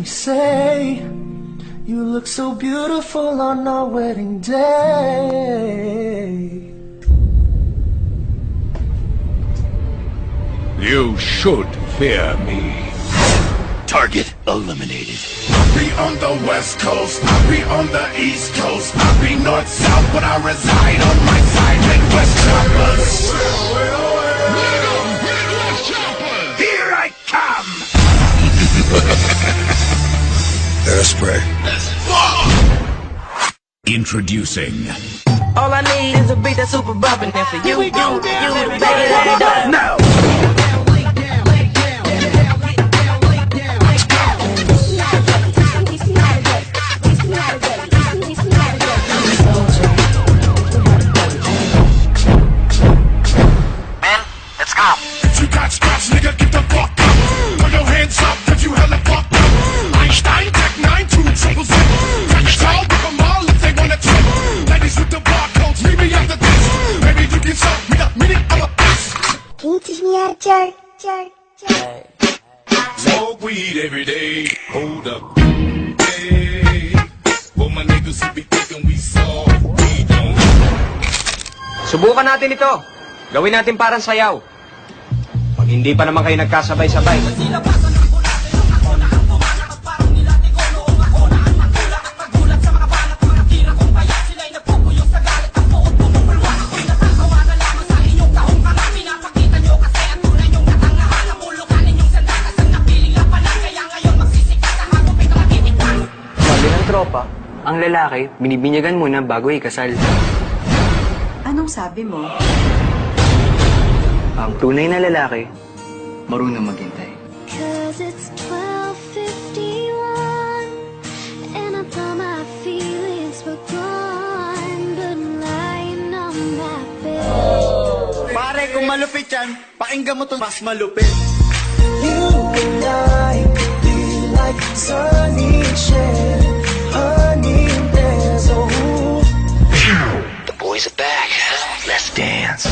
me say you look so beautiful on our wedding day. You should fear me. Target eliminated. I be on the west coast, I be on the east coast, I be north south, but I reside on my side. Midwest choppers. Midwest choppers. Here I come. Airspray. Introducing. All I need is a beat that's super bumpin', and for you, baby, let it go. No. If you got scratch, nigga, get the fuck up. Throw your hands up, cause you hella fucked up. Einstein, Tech 9, 2 triple Z. Catch tall, rip them all if they wanna trip. Ladies with the barcodes, meet me after this. Maybe you can show me the meaning of a bitch. Can you teach me how to jerk? Smoke weed every day. Hold up. Hey. For my niggas who be thinking we saw, we don't. Subukan natin ito. Gawin natin parang sayaw. Pag hindi pa naman kayo nagkasabay-sabay. Sabi ng tropa, ang lalaki, binibinyagan muna bago ikasal. Anong sabi mo? Ang tunay na lalaki, marunong maghintay. Cause it's 12:51 and I thought my feelings were gone, but I'm lying on my bed. Pare, kung malupit yan, pakinggan mo to mas malupit. You and I could be like sunny shade, honey and there's a roof. The boys are back. Let's dance.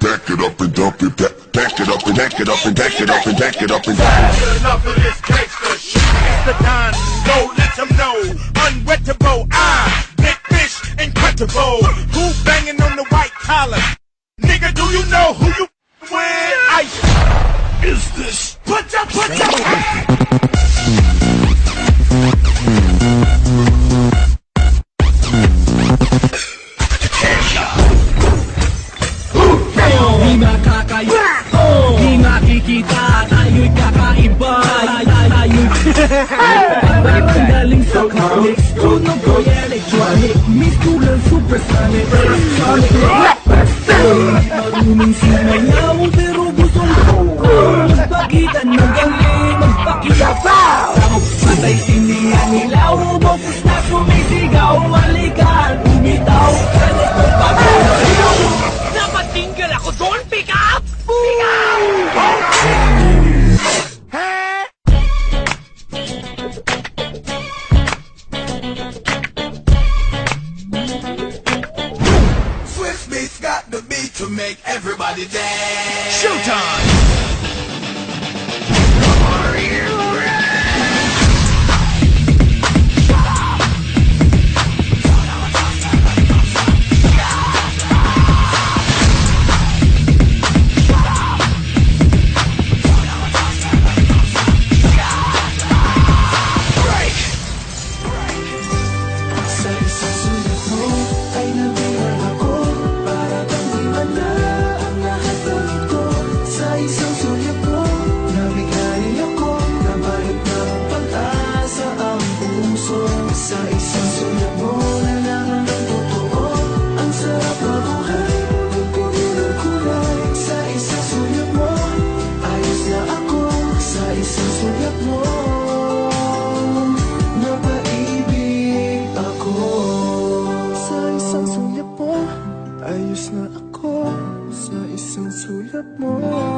Back it up and dump it, back it up and back it up and back it up and back it up and back it up and enough of this gangsta shit. It's the Don, go let them know. Unwettable, big fish, incredible. Who banging on the white collar? Nigga, do you know who you with? Ice. Is this? Put your Di makakaya, di makikita, tayo'y kakaiba. Tayo'y galing sa comic, tunog ko electronic, Miss Cool Supersonic, electronic marunong sumayaw, pero gustong magpakitan ng galing, magpakiyapaw. Patay sinihan nilaw, boses na sumisigaw, halikan, umitaw, galit mo pag-alaw. Napatinggal ako doon, pick up! Pick up! Swift Beats got the beat to make everybody dance. Showtime! kausap mo.